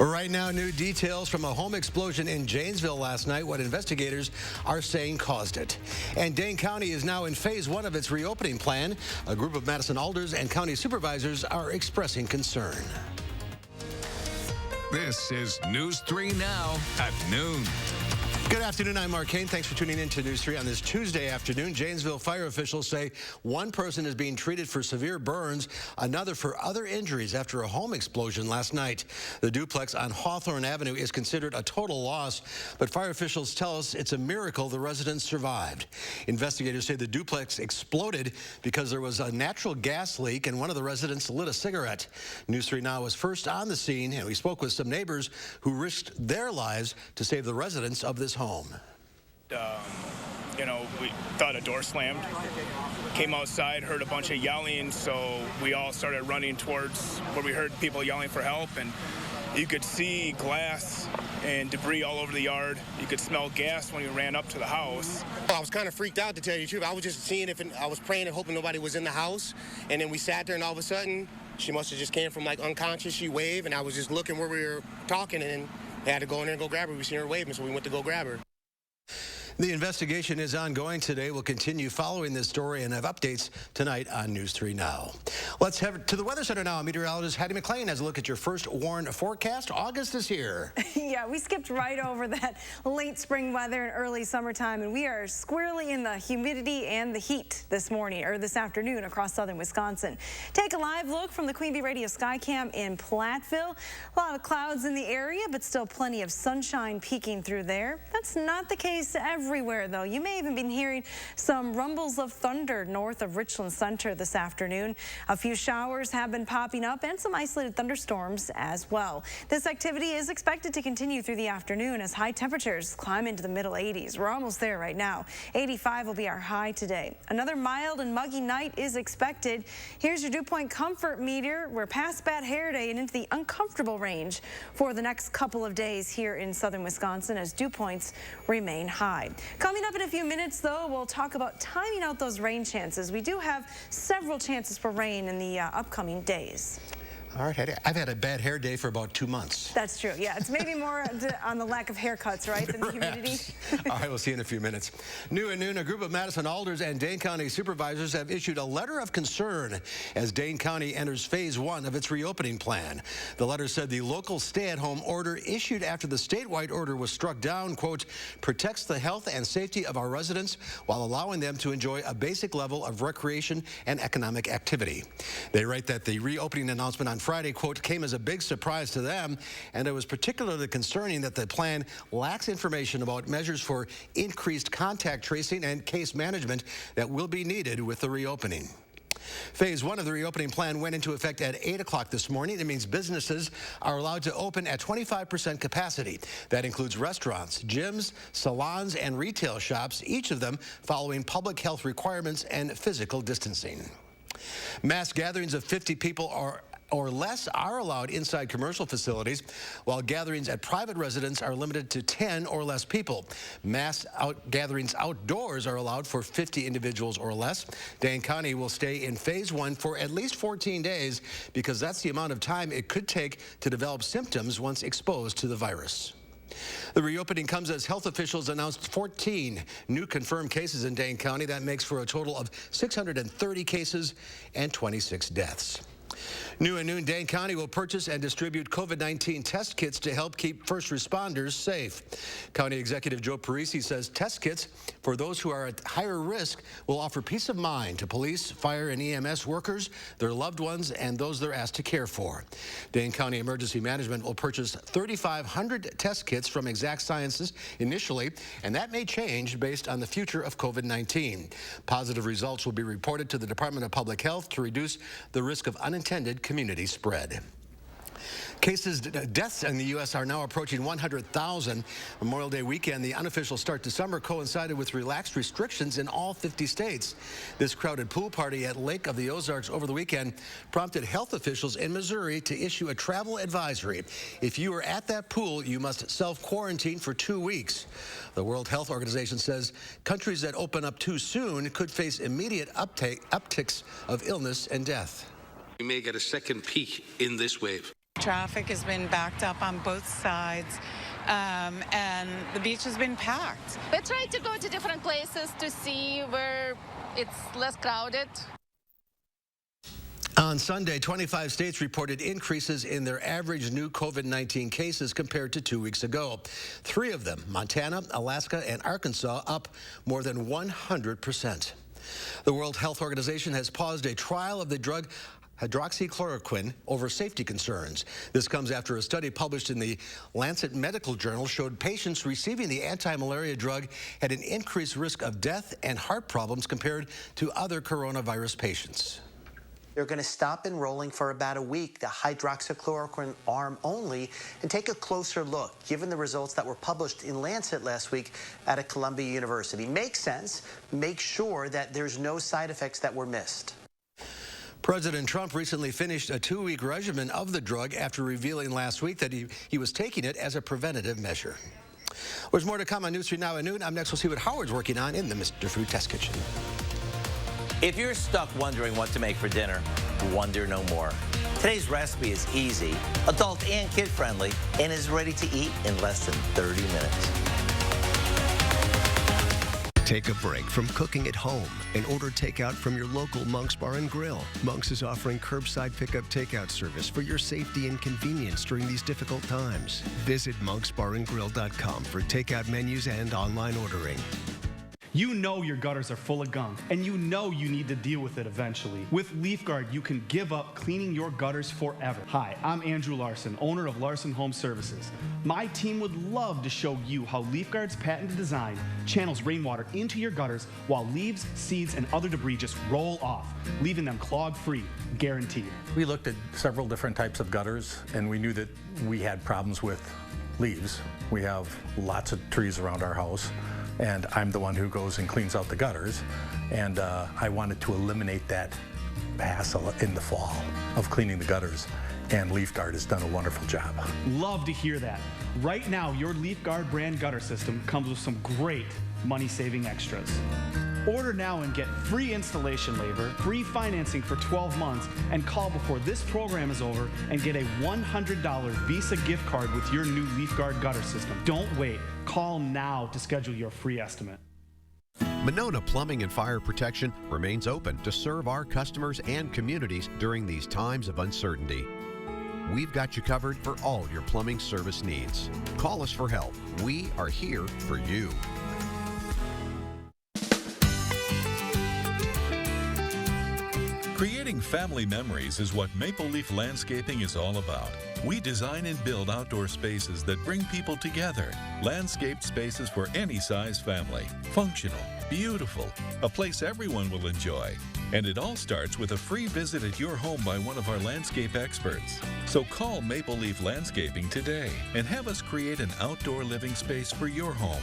Right now, new details from a home explosion in Janesville last night, what investigators are saying caused it. And Dane County is now in phase 1 of its reopening plan. A group of Madison alders and county supervisors are expressing concern. This is News 3 Now at noon. Good afternoon, I'm Mark Kane. Thanks for tuning in to News 3 on this Tuesday afternoon. Janesville fire officials say one person is being treated for severe burns, another for other injuries after a home explosion last night. The duplex on Hawthorne Avenue is considered a total loss, but fire officials tell us it's a miracle the residents survived. Investigators say the duplex exploded because there was a natural gas leak and one of the residents lit a cigarette. News 3 Now was first on the scene, and we spoke with some neighbors who risked their lives to save the residents of this home. We thought a door slammed, came outside, heard a bunch of yelling, so we all started running towards where we heard people yelling for help, and you could see glass and debris all over the yard. You could smell gas when you ran up to the house. I was kind of freaked out, to tell you the truth. I was just seeing I was praying and hoping nobody was in the house, and then we sat there, and all of a sudden, she must have just came from like unconscious. She waved, and I was just looking where we were talking, and I had to go in there and go grab her. We seen her waving, so we went to go grab her. The investigation is ongoing today. We'll continue following this story and have updates tonight on News 3 Now. Let's head to the Weather Center now. Meteorologist Hattie McLean has a look at your first warn forecast. August is here. Yeah, we skipped right over that late spring weather and early summertime, and we are squarely in the humidity and the heat this morning or this afternoon across southern Wisconsin. Take a live look from the Queen Bee Radio Skycam in Platteville. A lot of clouds in the area, but still plenty of sunshine peeking through there. That's not the case everywhere, though. You may even be hearing some rumbles of thunder north of Richland Center this afternoon. A few showers have been popping up and some isolated thunderstorms as well. This activity is expected to continue through the afternoon as high temperatures climb into the middle 80s. We're almost there right now. 85 will be our high today. Another mild and muggy night is expected. Here's your dew point comfort meter. We're past bad hair day and into the uncomfortable range for the next couple of days here in southern Wisconsin as dew points remain high. Coming up in a few minutes, though, we'll talk about timing out those rain chances. We do have several chances for rain in the upcoming days. All right, Hattie. I've had a bad hair day for about 2 months. That's true. Yeah, it's maybe more on the lack of haircuts, right, than the humidity. All right, we'll see you in a few minutes. New at noon, a group of Madison alders and Dane County supervisors have issued a letter of concern as Dane County enters phase 1 of its reopening plan. The letter said the local stay-at-home order issued after the statewide order was struck down, quote, protects the health and safety of our residents while allowing them to enjoy a basic level of recreation and economic activity. They write that the reopening announcement on Friday, quote, came as a big surprise to them, and it was particularly concerning that the plan lacks information about measures for increased contact tracing and case management that will be needed with the reopening. Phase 1 of the reopening plan went into effect at 8 o'clock this morning. It means businesses are allowed to open at 25% capacity. That includes restaurants, gyms, salons, and retail shops, each of them following public health requirements and physical distancing. Mass gatherings of 50 people or less are allowed inside commercial facilities, while gatherings at private residents are limited to 10 or less people. Mass gatherings outdoors are allowed for 50 individuals or less. Dane County will stay in phase 1 for at least 14 days because that's the amount of time it could take to develop symptoms once exposed to the virus. The reopening comes as health officials announced 14 new confirmed cases in Dane County. That makes for a total of 630 cases and 26 deaths. New at noon, Dane County will purchase and distribute COVID-19 test kits to help keep first responders safe. County Executive Joe Parisi says test kits for those who are at higher risk will offer peace of mind to police, fire, and EMS workers, their loved ones, and those they're asked to care for. Dane County Emergency Management will purchase 3,500 test kits from Exact Sciences initially, and that may change based on the future of COVID-19. Positive results will be reported to the Department of Public Health to reduce the risk of unintended community spread. Deaths in the U.S. are now approaching 100,000. Memorial Day weekend, the unofficial start to summer coincided with relaxed restrictions in all 50 states. This crowded pool party at Lake of the Ozarks over the weekend prompted health officials in Missouri to issue a travel advisory. If you are at that pool, you must self-quarantine for 2 weeks. The World Health Organization says countries that open up too soon could face immediate upticks of illness and death. We may get a second peak in this wave. Traffic has been backed up on both sides, and the beach has been packed. We try to go to different places to see where it's less crowded. On Sunday, 25 states reported increases in their average new COVID-19 cases compared to 2 weeks ago. 3 of them, Montana, Alaska, and Arkansas, up more than 100%. The World Health Organization has paused a trial of the drug hydroxychloroquine over safety concerns. This comes after a study published in the Lancet Medical Journal showed patients receiving the anti-malaria drug had an increased risk of death and heart problems compared to other coronavirus patients. They're going to stop enrolling for about a week, the hydroxychloroquine arm only, and take a closer look, given the results that were published in Lancet last week out of Columbia University. Makes sense. Make sure that there's no side effects that were missed. President Trump recently finished a 2-week regimen of the drug after revealing last week that he was taking it as a preventative measure. There's more to come on News 3 Now at noon. Up next, we'll see what Howard's working on in the Mr. Food Test Kitchen. If you're stuck wondering what to make for dinner, wonder no more. Today's recipe is easy, adult and kid-friendly, and is ready to eat in less than 30 minutes. Take a break from cooking at home and order takeout from your local Monk's Bar and Grill. Monk's is offering curbside pickup takeout service for your safety and convenience during these difficult times. Visit monksbarandgrill.com for takeout menus and online ordering. You know your gutters are full of gunk, and you know you need to deal with it eventually. With LeafGuard, you can give up cleaning your gutters forever. Hi, I'm Andrew Larson, owner of Larson Home Services. My team would love to show you how LeafGuard's patented design channels rainwater into your gutters while leaves, seeds, and other debris just roll off, leaving them clog-free, guaranteed. We looked at several different types of gutters, and we knew that we had problems with leaves. We have lots of trees around our house, and I'm the one who goes and cleans out the gutters, and I wanted to eliminate that hassle in the fall of cleaning the gutters, and LeafGuard has done a wonderful job. Love to hear that. Right now, your LeafGuard brand gutter system comes with some great money-saving extras. Order now and get free installation labor, free financing for 12 months, and call before this program is over and get a $100 Visa gift card with your new LeafGuard gutter system. Don't wait. Call now to schedule your free estimate. Monona Plumbing and Fire Protection remains open to serve our customers and communities during these times of uncertainty. We've got you covered for all your plumbing service needs. Call us for help. We are here for you. Creating family memories is what Maple Leaf Landscaping is all about. We design and build outdoor spaces that bring people together. Landscaped spaces for any size family. Functional, beautiful, a place everyone will enjoy. And it all starts with a free visit at your home by one of our landscape experts. So call Maple Leaf Landscaping today and have us create an outdoor living space for your home.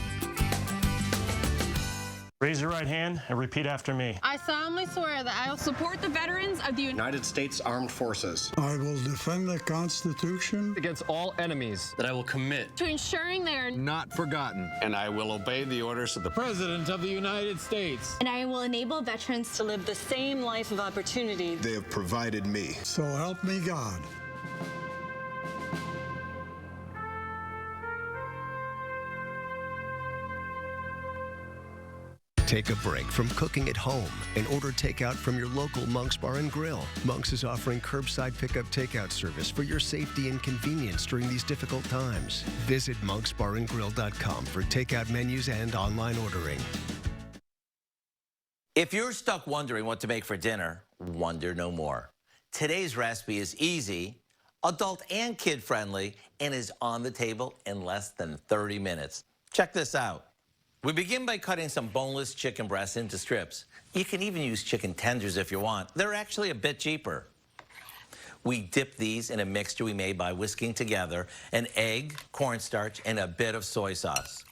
Raise your right hand and repeat after me. I solemnly swear that I will support the veterans of the United States Armed Forces. I will defend the Constitution against all enemies. That I will commit to ensuring they are not forgotten. And I will obey the orders of the President of the United States. And I will enable veterans to live the same life of opportunity they have provided me. So help me God. Take a break from cooking at home and order takeout from your local Monk's Bar and Grill. Monk's is offering curbside pickup takeout service for your safety and convenience during these difficult times. Visit monksbarandgrill.com for takeout menus and online ordering. If you're stuck wondering what to make for dinner, wonder no more. Today's recipe is easy, adult and kid-friendly, and is on the table in less than 30 minutes. Check this out. We begin by cutting some boneless chicken breasts into strips. You can even use chicken tenders if you want. They're actually a bit cheaper. We dip these in a mixture we made by whisking together an egg, cornstarch, and a bit of soy sauce.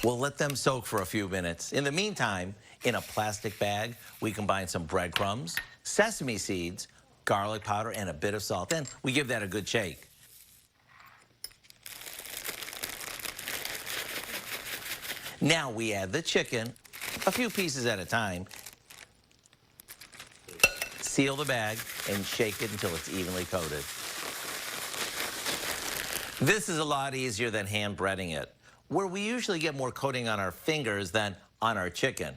We'll let them soak for a few minutes. In the meantime, in a plastic bag, we combine some breadcrumbs, sesame seeds, garlic powder, and a bit of salt. Then we give that a good shake. Now we add the chicken, a few pieces at a time. Seal the bag and shake it until it's evenly coated. This is a lot easier than hand breading it, where we usually get more coating on our fingers than on our chicken.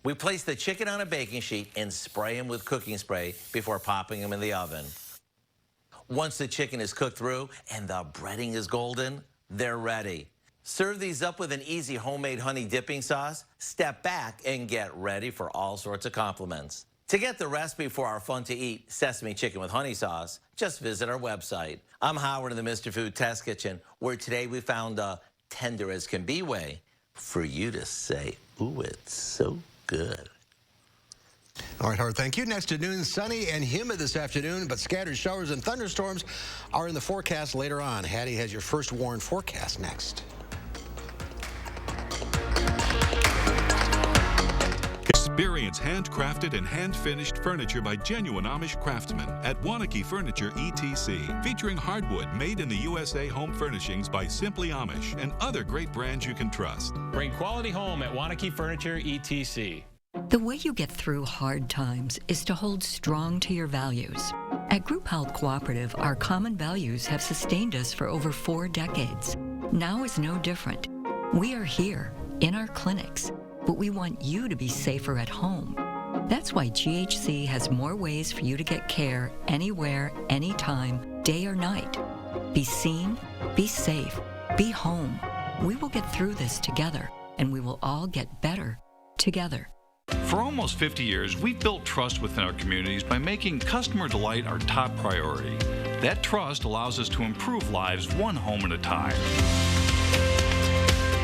We place the chicken on a baking sheet and spray them with cooking spray before popping them in the oven. Once the chicken is cooked through and the breading is golden, they're ready. Serve these up with an easy homemade honey dipping sauce, step back, and get ready for all sorts of compliments. To get the recipe for our fun-to-eat sesame chicken with honey sauce, just visit our website. I'm Howard in the Mr. Food Test Kitchen, where today we found a tender-as-can-be way for you to say, ooh, it's so good. All right, Howard, thank you. Next at noon, sunny and humid this afternoon, but scattered showers and thunderstorms are in the forecast later on. Hattie has your first warned forecast next. Experience handcrafted and hand-finished furniture by genuine Amish craftsmen at Wanakee Furniture ETC, featuring hardwood made in the USA home furnishings by Simply Amish and other great brands you can trust. Bring quality home at Wanakee Furniture ETC. The way you get through hard times is to hold strong to your values. At Group Health Cooperative, our common values have sustained us for over 4 decades. Now is no different. We are here, in our clinics, but we want you to be safer at home. That's why GHC has more ways for you to get care anywhere, anytime, day or night. Be seen, be safe, be home. We will get through this together, and we will all get better together. For almost 50 years, we've built trust within our communities by making customer delight our top priority. That trust allows us to improve lives one home at a time.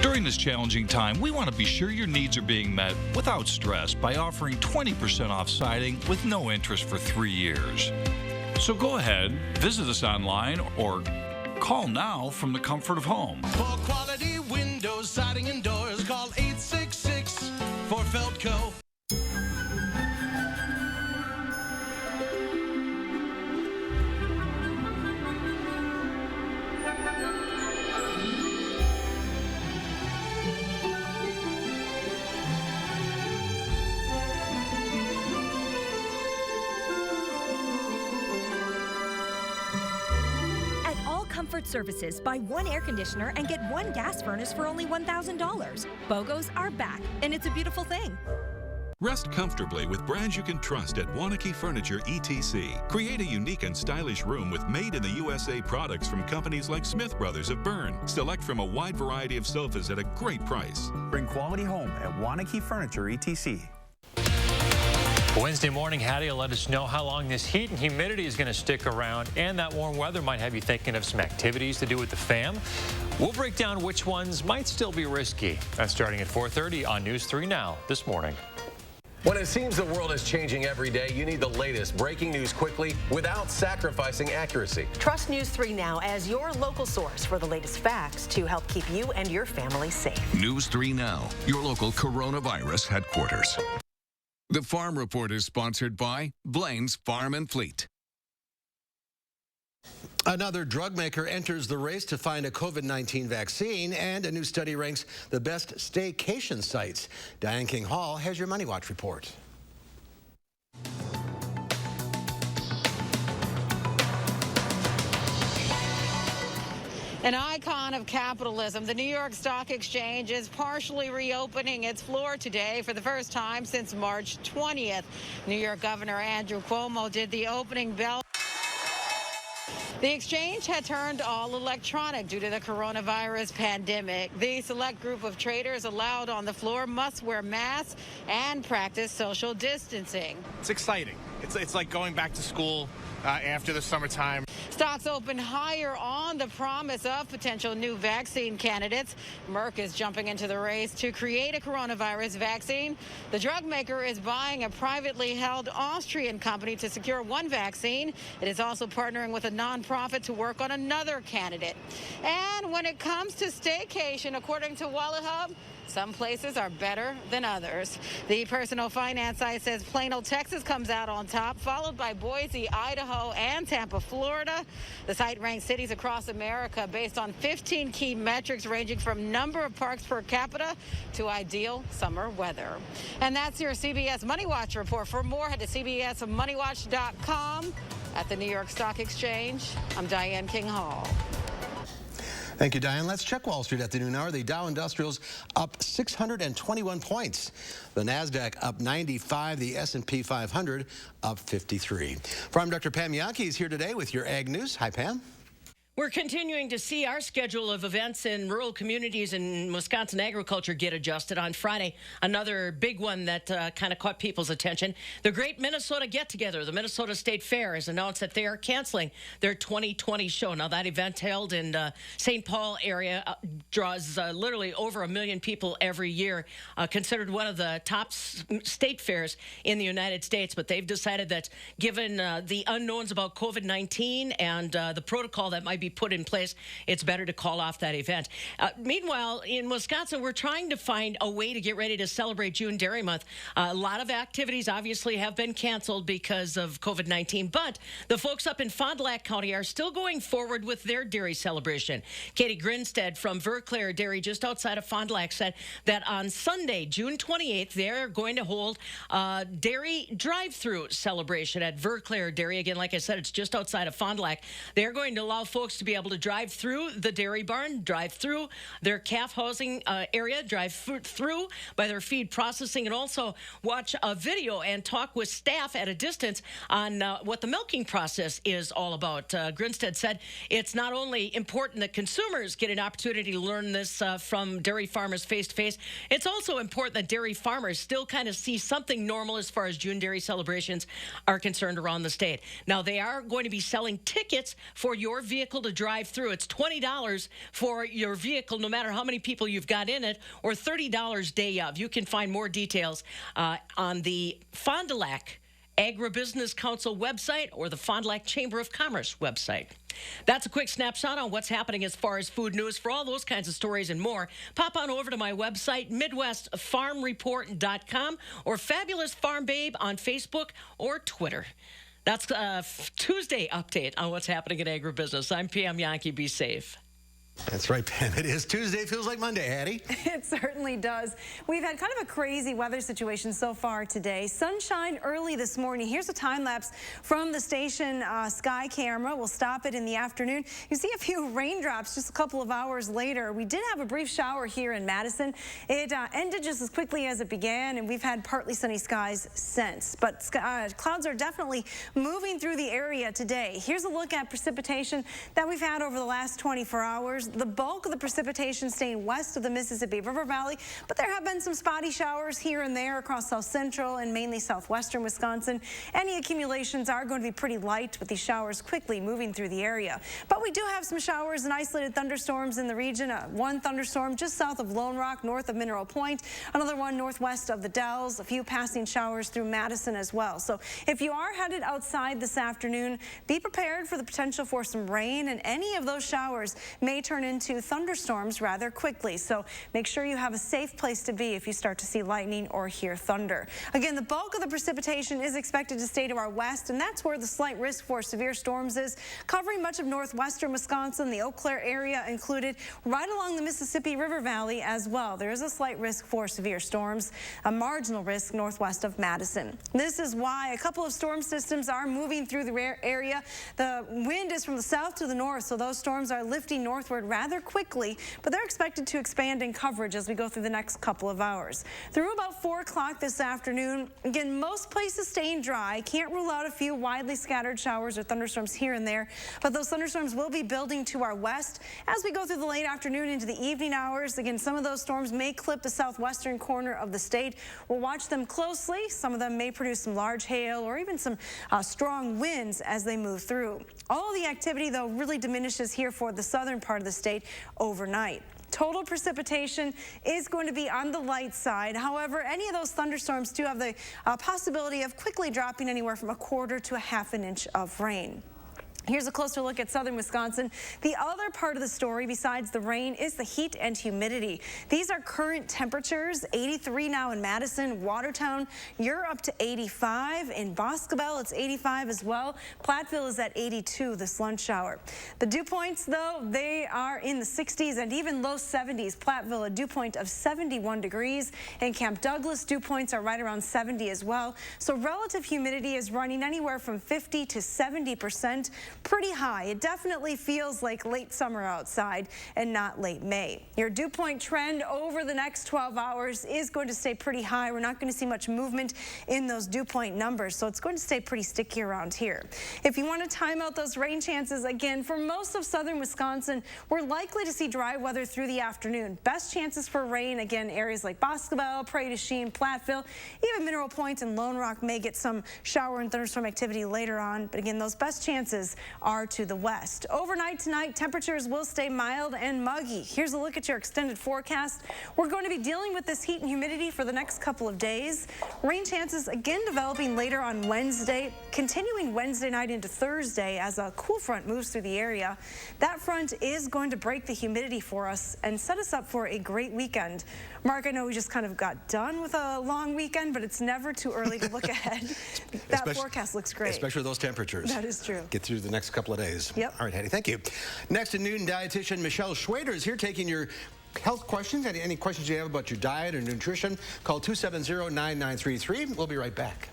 During this challenging time, we want to be sure your needs are being met without stress by offering 20% off siding with no interest for 3 years. So go ahead, visit us online, or call now from the comfort of home. For quality windows, siding, and doors, call 866 for Feltco. Comfort Services, buy 1 air conditioner and get 1 gas furnace for only $1,000. BOGOs are back, and it's a beautiful thing. Rest comfortably with brands you can trust at Wanakee Furniture ETC. Create a unique and stylish room with made-in-the-USA products from companies like Smith Brothers of Bern. Select from a wide variety of sofas at a great price. Bring quality home at Wanakee Furniture ETC. Wednesday morning, Hattie will let us know how long this heat and humidity is going to stick around, and that warm weather might have you thinking of some activities to do with the fam. We'll break down which ones might still be risky. That's starting at 4:30 on News 3 Now this morning. When it seems the world is changing every day, you need the latest breaking news quickly without sacrificing accuracy. Trust News 3 Now as your local source for the latest facts to help keep you and your family safe. News 3 Now, your local coronavirus headquarters. The Farm Report is sponsored by Blaine's Farm and Fleet. Another drug maker enters the race to find a COVID-19 vaccine, and a new study ranks the best staycation sites. Diane King Hall has your Money Watch report. An icon of capitalism, the New York Stock Exchange is partially reopening its floor today for the first time since March 20th. New York Governor Andrew Cuomo did the opening bell. The exchange had turned all electronic due to the coronavirus pandemic. The select group of traders allowed on the floor must wear masks and practice social distancing. It's exciting. It's like going back to school after the summertime. Stocks opened higher on the promise of potential new vaccine candidates. Merck is jumping into the race to create a coronavirus vaccine. The drug maker is buying a privately held Austrian company to secure one vaccine. It is also partnering with a nonprofit to work on another candidate. And when it comes to staycation, according to Wallet Hub, some places are better than others. The personal finance site says Plano, Texas comes out on top, followed by Boise, Idaho, and Tampa, Florida. The site ranks cities across America based on 15 key metrics ranging from number of parks per capita to ideal summer weather. And that's your CBS Money Watch report. For more, head to CBSMoneyWatch.com. At the New York Stock Exchange, I'm Diane King Hall. Thank you, Diane. Let's check Wall Street at the noon hour. The Dow Industrials up 621 points. The NASDAQ up 95. The S&P 500 up 53. Farm Director Pam Yankee is here today with your Ag News. Hi, Pam. We're continuing to see our schedule of events in rural communities in Wisconsin agriculture get adjusted on Friday. Another big one that kind of caught people's attention. The Great Minnesota Get-Together, the Minnesota State Fair, has announced that they are canceling their 2020 show. Now, that event held in St. Paul area draws literally over 1 million people every year, considered one of the top state fairs in the United States. But they've decided that given the unknowns about COVID-19 and the protocol that might be put in place, it's better to call off that event. Meanwhile, in Wisconsin, we're trying to find a way to get ready to celebrate June Dairy Month. A lot of activities obviously have been canceled because of COVID-19, but the folks up in Fond du Lac County are still going forward with their dairy celebration. Katie Grinstead from Verclair Dairy just outside of Fond du Lac said that on Sunday, June 28th, they're going to hold a dairy drive-through celebration at Verclair Dairy. Again, like I said, it's just outside of Fond du Lac. They're going to allow folks to be able to drive through the dairy barn, drive through their calf housing area, drive through by their feed processing, and also watch a video and talk with staff at a distance on what the milking process is all about. Grinstead said it's not only important that consumers get an opportunity to learn this from dairy farmers face-to-face, it's also important that dairy farmers still kind of see something normal as far as June dairy celebrations are concerned around the state. Now, they are going to be selling tickets for your vehicle to drive through. It's $20 for your vehicle, no matter how many people you've got in it, or $30 day of. You can find more details on the Fond du Lac Agribusiness Council website or the Fond du Lac Chamber of Commerce website. That's a quick snapshot on what's happening as far as food news. For all those kinds of stories and more, pop on over to my website, MidwestFarmReport.com, or Fabulous Farm Babe on Facebook or Twitter. That's a Tuesday update on what's happening in agribusiness. I'm Pam Yankee. Be safe. That's right, Pam. It is Tuesday. Feels like Monday, Hattie. It certainly does. We've had kind of a crazy weather situation so far today. Sunshine early this morning. Here's a time lapse from the station sky camera. We'll stop it in the afternoon. You see a few raindrops just a couple of hours later. We did have a brief shower here in Madison. It ended just as quickly as it began, and we've had partly sunny skies since. But clouds are definitely moving through the area today. Here's a look at precipitation that we've had over the last 24 hours. The bulk of the precipitation staying west of the Mississippi River Valley, but there have been some spotty showers here and there across south central and mainly southwestern Wisconsin. Any accumulations are going to be pretty light, with these showers quickly moving through the area. But we do have some showers and isolated thunderstorms in the region. One thunderstorm just south of Lone Rock, north of Mineral Point. Another one northwest of the Dells. A few passing showers through Madison as well. So if you are headed outside this afternoon, be prepared for the potential for some rain, and any of those showers may turn into thunderstorms rather quickly. So make sure you have a safe place to be if you start to see lightning or hear thunder. Again, the bulk of the precipitation is expected to stay to our west, and that's where the slight risk for severe storms is, covering much of northwestern Wisconsin, the Eau Claire area included, right along the Mississippi River Valley as well. There is a slight risk for severe storms, a marginal risk northwest of Madison. This is why a couple of storm systems are moving through the area. The wind is from the south to the north, so those storms are lifting northward rather quickly, but they're expected to expand in coverage as we go through the next couple of hours. Through about 4 o'clock this afternoon, again, most places staying dry. Can't rule out a few widely scattered showers or thunderstorms here and there, but those thunderstorms will be building to our west as we go through the late afternoon into the evening hours. Again, some of those storms may clip the southwestern corner of the state. We'll watch them closely. Some of them may produce some large hail or even some strong winds as they move through. All the activity, though, really diminishes here for the southern part of the state overnight. Total precipitation is going to be on the light side. However, any of those thunderstorms do have the possibility of quickly dropping anywhere from 1/4 to 1/2 inch of rain. Here's a closer look at southern Wisconsin. The other part of the story, besides the rain, is the heat and humidity. These are current temperatures. 83 now in Madison. Watertown, you're up to 85. In Boscobel, it's 85 as well. Platteville is at 82 this lunch hour. The dew points, though, they are in the 60s and even low 70s. Platteville, a dew point of 71 degrees. In Camp Douglas, dew points are right around 70 as well. So relative humidity is running anywhere from 50 to 70%. pretty high. It definitely feels like late summer outside and not late May. Your dew point trend over the next 12 hours is going to stay pretty high. We're not going to see much movement in those dew point numbers, so it's going to stay pretty sticky around here. If you want to time out those rain chances, again, for most of southern Wisconsin, we're likely to see dry weather through the afternoon. Best chances for rain, again, areas like Boscobel, Prairie du Chien, Platteville, even Mineral Point and Lone Rock may get some shower and thunderstorm activity later on, but again, those best chances are to the west. Overnight tonight, temperatures will stay mild and muggy. Here's a look at your extended forecast. We're going to be dealing with this heat and humidity for the next couple of days. Rain chances again developing later on Wednesday, continuing Wednesday night into Thursday as a cool front moves through the area. That front is going to break the humidity for us and set us up for a great weekend. Mark, I know we just kind of got done with a long weekend, but it's never too early to look ahead. That forecast looks great. Especially those temperatures. That is true. Get through the next couple of days. Yep. All right, Hattie, thank you. Next at noon, dietitian Michelle Schwader is here taking your health questions. Any questions you have about your diet or nutrition, call 270-9933. We'll be right back.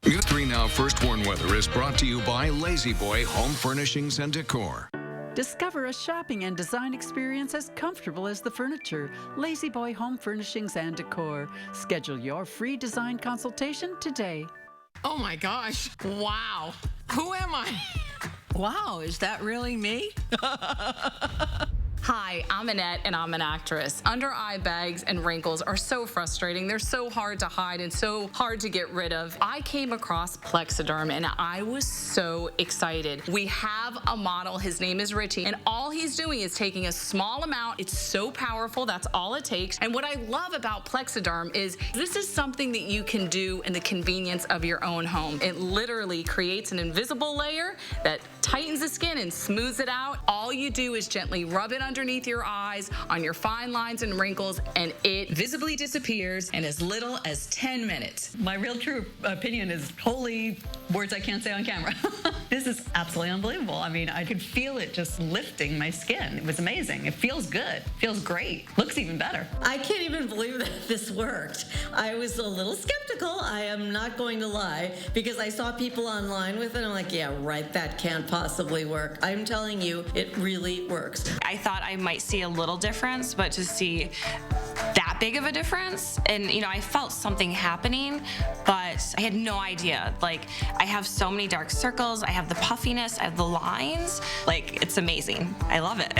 News 3 Now First Warn Weather is brought to you by Lazy Boy Home Furnishings and Decor. Discover a shopping and design experience as comfortable as the furniture. Lazy Boy Home Furnishings and Decor. Schedule your free design consultation today. Oh my gosh. Wow. Who am I? Wow, is that really me? Hi, I'm Annette, and I'm an actress. Under eye bags and wrinkles are so frustrating. They're so hard to hide and so hard to get rid of. I came across Plexiderm, and I was so excited. We have a model. His name is Richie, and all he's doing is taking a small amount. It's so powerful. That's all it takes. And what I love about Plexiderm is this is something that you can do in the convenience of your own home. It literally creates an invisible layer that tightens the skin and smooths it out. All you do is gently rub it underneath your eyes, on your fine lines and wrinkles, and it visibly disappears in as little as 10 minutes. My real true opinion is totally words I can't say on camera. This is absolutely unbelievable. I mean, I could feel it just lifting my skin. It was amazing. It feels good. Feels great. Looks even better. I can't even believe that this worked. I was a little skeptical, I am not going to lie, because I saw people online with it. I'm like, yeah, right, that can't possibly work. I'm telling you, it really works. I thought I might see a little difference, but to see that big of a difference, and I felt something happening, but I had no idea. Like, I have so many dark circles, I have the puffiness, I have the lines. Like, it's amazing. I love it.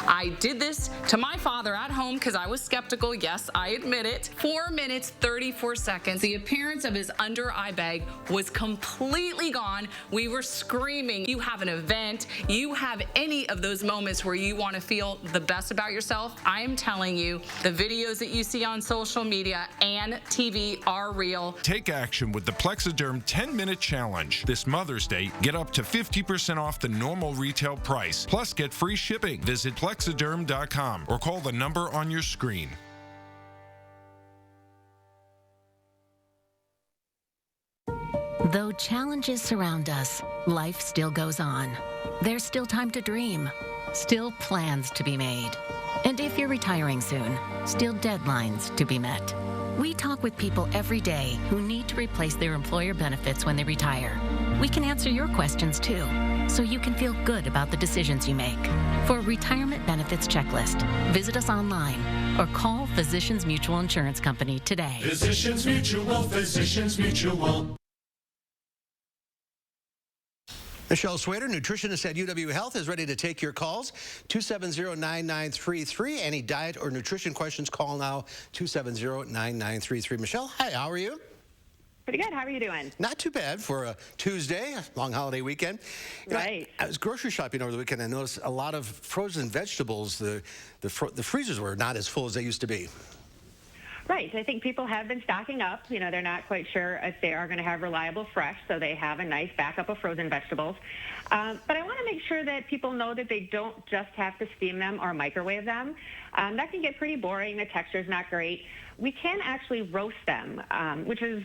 I did this to my father at home because I was skeptical. Yes, I admit it. 4 minutes, 34 seconds. The appearance of his under eye bag was completely gone. We were screaming. You have an event, you have any of those moments where you want to feel the best about yourself. I am telling you, the videos that you see on social media and TV are real. Take action with the Plexiderm 10-minute challenge. This Mother's Day, get up to 50% off the normal retail price. Plus, get free shipping. Visit Plexiderm.com or call the number on your screen. Though challenges surround us, life still goes on. There's still time to dream, still plans to be made. And if you're retiring soon, still deadlines to be met. We talk with people every day who need to replace their employer benefits when they retire. We can answer your questions too, so you can feel good about the decisions you make. For a retirement benefits checklist, visit us online or call Physicians Mutual Insurance Company today. Physicians Mutual, Physicians Mutual. Michelle Schwader, nutritionist at UW Health, is ready to take your calls. 270-9933. Any diet or nutrition questions, call now. 270-9933. Michelle, hi, how are you? Pretty good. How are you doing? Not too bad for a Tuesday, a long holiday weekend. Right. I was grocery shopping over the weekend. I noticed a lot of frozen vegetables. The freezers were not as full as they used to be. Right. I think people have been stocking up. They're not quite sure if they are going to have reliable fresh, so they have a nice backup of frozen vegetables. But I want to make sure that people know that they don't just have to steam them or microwave them. That can get pretty boring. The texture's not great. We can actually roast them, which is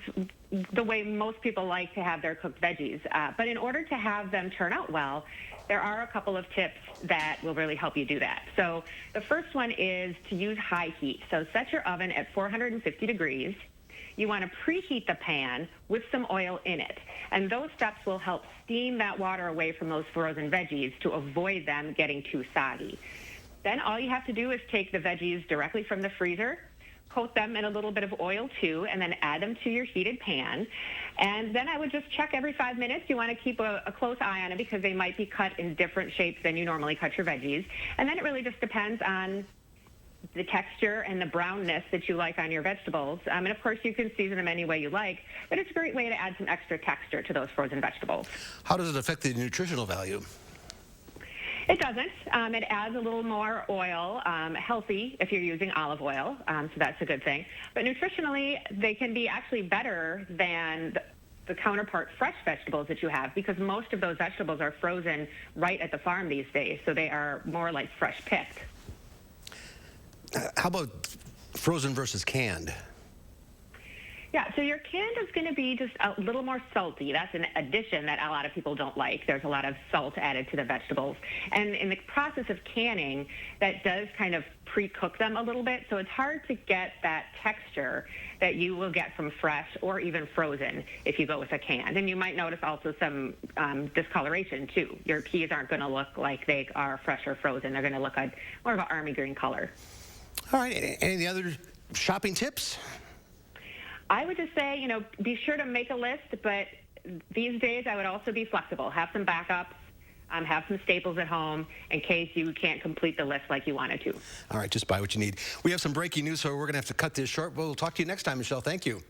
the way most people like to have their cooked veggies. But in order to have them turn out well, there are a couple of tips that will really help you do that. So the first one is to use high heat. So set your oven at 450 degrees. you want to preheat the pan with some oil in it. And those steps will help steam that water away from those frozen veggies to avoid them getting too soggy. Then all you have to do is take the veggies directly from the freezer, coat them in a little bit of oil too, and then add them to your heated pan. And then I would just check every 5 minutes. You want to keep a close eye on it because they might be cut in different shapes than you normally cut your veggies. And then it really just depends on the texture and the brownness that you like on your vegetables. And of course, you can season them any way you like, but it's a great way to add some extra texture to those frozen vegetables. How does it affect the nutritional value? It doesn't. It adds a little more oil, healthy if you're using olive oil, so that's a good thing. But nutritionally, they can be actually better than the counterpart fresh vegetables that you have, because most of those vegetables are frozen right at the farm these days, so they are more like fresh picked. How about frozen versus canned? Yeah, so your canned is going to be just a little more salty. That's an addition that a lot of people don't like. There's a lot of salt added to the vegetables. And in the process of canning, that does kind of pre-cook them a little bit, so it's hard to get that texture that you will get from fresh or even frozen if you go with a canned. And you might notice also some discoloration too. Your peas aren't going to look like they are fresh or frozen. They're going to look like more of an army green color. All right, any other shopping tips? I would just say, be sure to make a list, but these days I would also be flexible. Have some backups, have some staples at home in case you can't complete the list like you wanted to. All right, just buy what you need. We have some breaking news, so we're going to have to cut this short. We'll talk to you next time, Michelle. Thank you.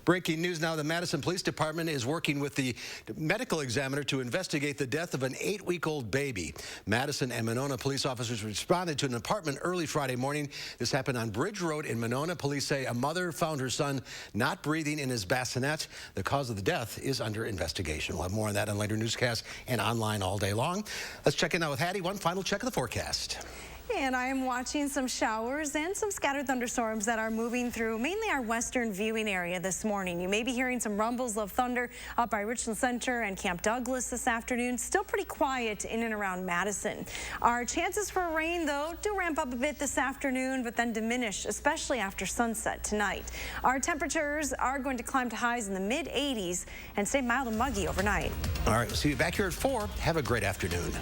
Breaking news now, the Madison Police Department is working with the medical examiner to investigate the death of an 8-week-old baby. Madison and Monona police officers responded to an apartment early Friday morning. This happened on Bridge Road in Monona. Police say a mother found her son not breathing in his bassinet. The cause of the death is under investigation. We'll have more on that on later newscasts and online all day long. Let's check in now with Hattie. One final check of the forecast. And I am watching some showers and some scattered thunderstorms that are moving through mainly our western viewing area this morning. You may be hearing some rumbles of thunder up by Richland Center and Camp Douglas this afternoon. Still pretty quiet in and around Madison. Our chances for rain, though, do ramp up a bit this afternoon, but then diminish, especially after sunset tonight. Our temperatures are going to climb to highs in the mid-80s and stay mild and muggy overnight. All right, we'll see you back here at 4. Have a great afternoon.